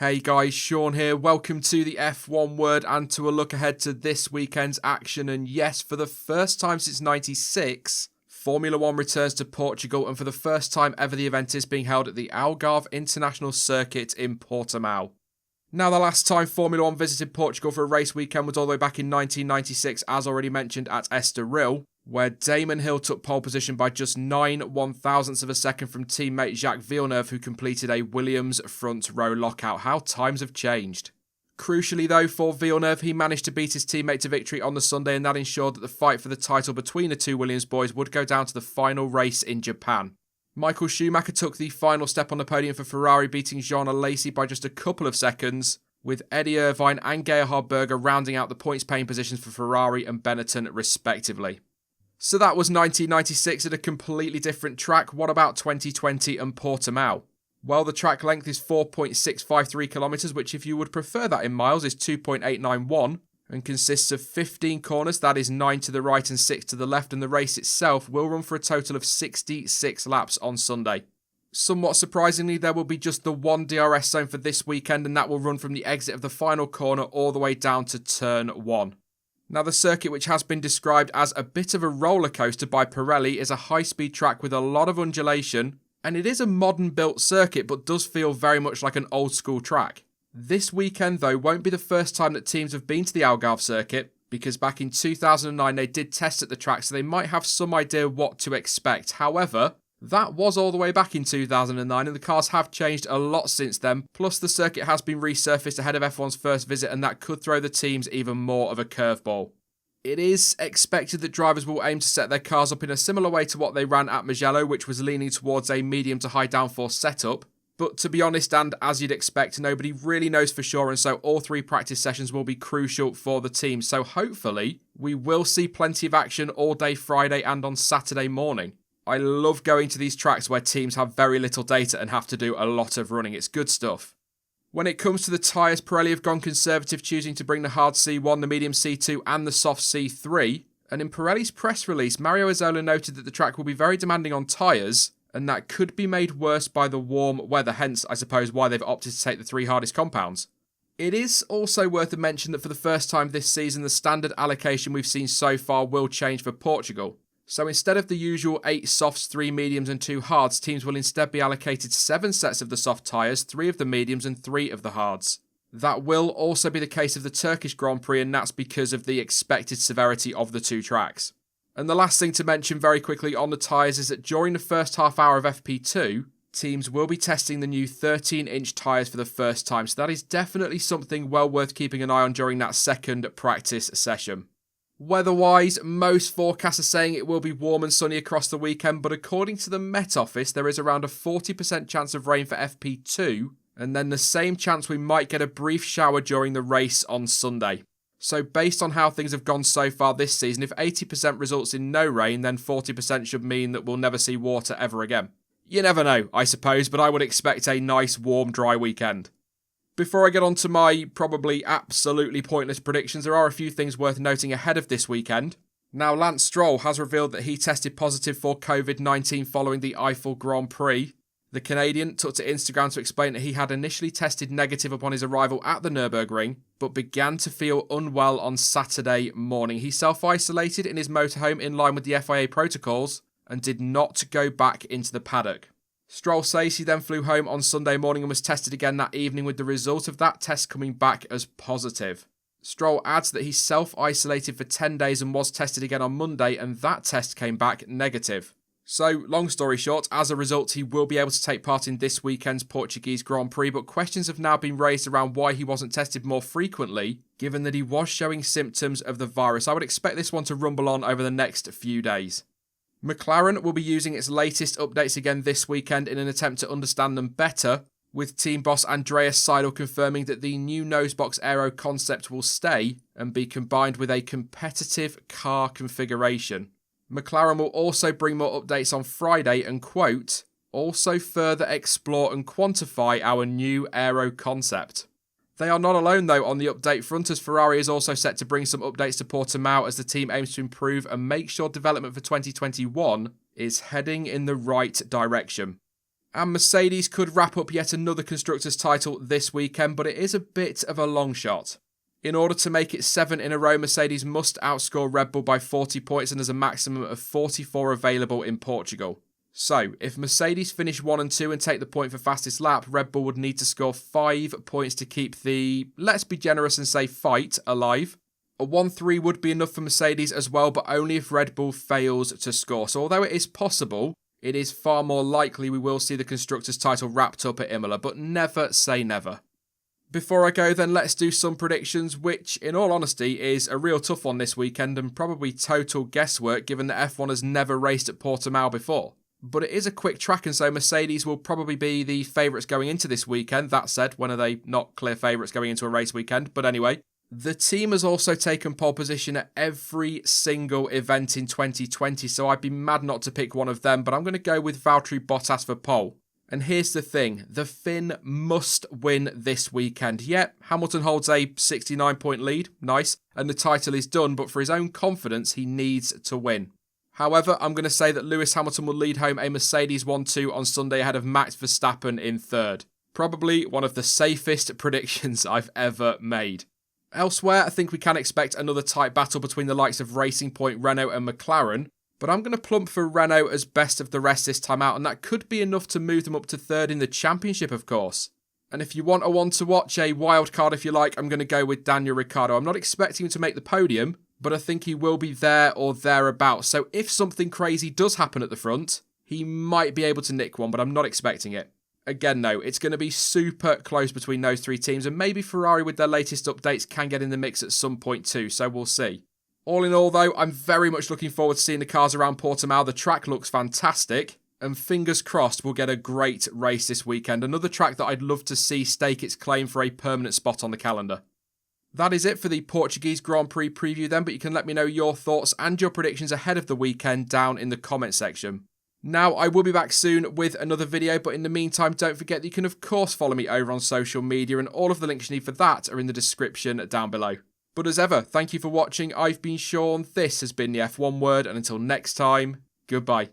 Hey guys, Sean here. Welcome to the F1 Word and to a look ahead to this weekend's action. And yes, for the first time since '96, Formula 1 returns to Portugal, and for the first time ever the event is being held at the Algarve International Circuit in Portimao. Now, the last time Formula 1 visited Portugal for a race weekend was all the way back in 1996, as already mentioned, at Estoril, where Damon Hill took pole position by just 9/1000ths of a second from teammate Jacques Villeneuve, who completed a Williams front row lockout. How times have changed. Crucially though, for Villeneuve, he managed to beat his teammate to victory on the Sunday, and that ensured that the fight for the title between the two Williams boys would go down to the final race in Japan. Michael Schumacher took the final step on the podium for Ferrari, beating Jean Alesi by just a couple of seconds, with Eddie Irvine and Gerhard Berger rounding out the points-paying positions for Ferrari and Benetton respectively. So that was 1996 at a completely different track. What about 2020 and Portimao? Well, the track length is 4.653 kilometres, which if you would prefer that in miles is 2.891, and consists of 15 corners, that is 9 to the right and 6 to the left, and the race itself will run for a total of 66 laps on Sunday. Somewhat surprisingly, there will be just the one DRS zone for this weekend, and that will run from the exit of the final corner all the way down to turn 1. Now, the circuit, which has been described as a bit of a roller coaster by Pirelli, is a high-speed track with a lot of undulation, and it is a modern-built circuit but does feel very much like an old-school track. This weekend, though, won't be the first time that teams have been to the Algarve circuit, because back in 2009 they did test at the track, so they might have some idea what to expect. However, that was all the way back in 2009, and the cars have changed a lot since then, plus the circuit has been resurfaced ahead of F1's first visit, and that could throw the teams even more of a curveball. It is expected that drivers will aim to set their cars up in a similar way to what they ran at Mugello, which was leaning towards a medium to high downforce setup. But to be honest, and as you'd expect, nobody really knows for sure, and so all 3 practice sessions will be crucial for the team. So hopefully, we will see plenty of action all day Friday and on Saturday morning. I love going to these tracks where teams have very little data and have to do a lot of running. It's good stuff. When it comes to the tyres, Pirelli have gone conservative, choosing to bring the hard C1, the medium C2 and the soft C3. And in Pirelli's press release, Mario Isola noted that the track will be very demanding on tyres, and that could be made worse by the warm weather, hence I suppose why they've opted to take the 3 hardest compounds. It is also worth a mention that for the first time this season, the standard allocation we've seen so far will change for Portugal. So instead of the usual 8 softs, 3 mediums and 2 hards, teams will instead be allocated 7 sets of the soft tyres, 3 of the mediums and 3 of the hards. That will also be the case of the Turkish Grand Prix, and that's because of the expected severity of the 2 tracks. And the last thing to mention very quickly on the tyres is that during the first half hour of FP2, teams will be testing the new 13-inch tyres for the first time, so that is definitely something well worth keeping an eye on during that second practice session. Weather-wise, most forecasts are saying it will be warm and sunny across the weekend, but according to the Met Office, there is around a 40% chance of rain for FP2, and then the same chance we might get a brief shower during the race on Sunday. So based on how things have gone so far this season, if 80% results in no rain, then 40% should mean that we'll never see water ever again. You never know, I suppose, but I would expect a nice, warm, dry weekend. Before I get on to my probably absolutely pointless predictions, there are a few things worth noting ahead of this weekend. Now, Lance Stroll has revealed that he tested positive for COVID-19 following the Eiffel Grand Prix. The Canadian took to Instagram to explain that he had initially tested negative upon his arrival at the Nürburgring, but began to feel unwell on Saturday morning. He self-isolated in his motorhome in line with the FIA protocols and did not go back into the paddock. Stroll says he then flew home on Sunday morning and was tested again that evening, with the result of that test coming back as positive. Stroll adds that he self-isolated for 10 days and was tested again on Monday, and that test came back negative. So, long story short, as a result, he will be able to take part in this weekend's Portuguese Grand Prix, but questions have now been raised around why he wasn't tested more frequently, given that he was showing symptoms of the virus. I would expect this one to rumble on over the next few days. McLaren will be using its latest updates again this weekend in an attempt to understand them better, with team boss Andreas Seidel confirming that the new nosebox aero concept will stay and be combined with a competitive car configuration. McLaren will also bring more updates on Friday and, quote, also further explore and quantify our new aero concept. They are not alone though on the update front, as Ferrari is also set to bring some updates to Portimao as the team aims to improve and make sure development for 2021 is heading in the right direction. And Mercedes could wrap up yet another Constructors' title this weekend, but it is a bit of a long shot. In order to make it 7 in a row, Mercedes must outscore Red Bull by 40 points, and there's a maximum of 44 available in Portugal. So, if Mercedes finish 1 and 2 and take the point for fastest lap, Red Bull would need to score 5 points to keep the, let's be generous and say, fight alive. A 1-3 would be enough for Mercedes as well, but only if Red Bull fails to score. So although it is possible, it is far more likely we will see the Constructors' title wrapped up at Imola, but never say never. Before I go then, let's do some predictions, which in all honesty is a real tough one this weekend and probably total guesswork given that F1 has never raced at Portimao before. But it is a quick track, and so Mercedes will probably be the favourites going into this weekend. That said, when are they not clear favourites going into a race weekend? But anyway, the team has also taken pole position at every single event in 2020, so I'd be mad not to pick one of them, but I'm going to go with Valtteri Bottas for pole. And here's the thing, the Finn must win this weekend. Yep, Hamilton holds a 69-point lead, nice, and the title is done, but for his own confidence, he needs to win. However, I'm going to say that Lewis Hamilton will lead home a Mercedes 1-2 on Sunday ahead of Max Verstappen in third. Probably one of the safest predictions I've ever made. Elsewhere, I think we can expect another tight battle between the likes of Racing Point, Renault and McLaren, but I'm going to plump for Renault as best of the rest this time out, and that could be enough to move them up to third in the championship, of course. And if you want a one to watch, a wild card if you like, I'm going to go with Daniel Ricciardo. I'm not expecting him to make the podium, but I think he will be there or thereabouts. So if something crazy does happen at the front, he might be able to nick one, but I'm not expecting it. Again, though, it's going to be super close between those three teams, and maybe Ferrari with their latest updates can get in the mix at some point too, so we'll see. All in all, though, I'm very much looking forward to seeing the cars around Portimao. The track looks fantastic, and fingers crossed we'll get a great race this weekend. Another track that I'd love to see stake its claim for a permanent spot on the calendar. That is it for the Portuguese Grand Prix preview then, but you can let me know your thoughts and your predictions ahead of the weekend down in the comment section. Now, I will be back soon with another video, but in the meantime, don't forget that you can of course follow me over on social media, and all of the links you need for that are in the description down below. But as ever, thank you for watching. I've been Sean, this has been the F1 Word, and until next time, goodbye.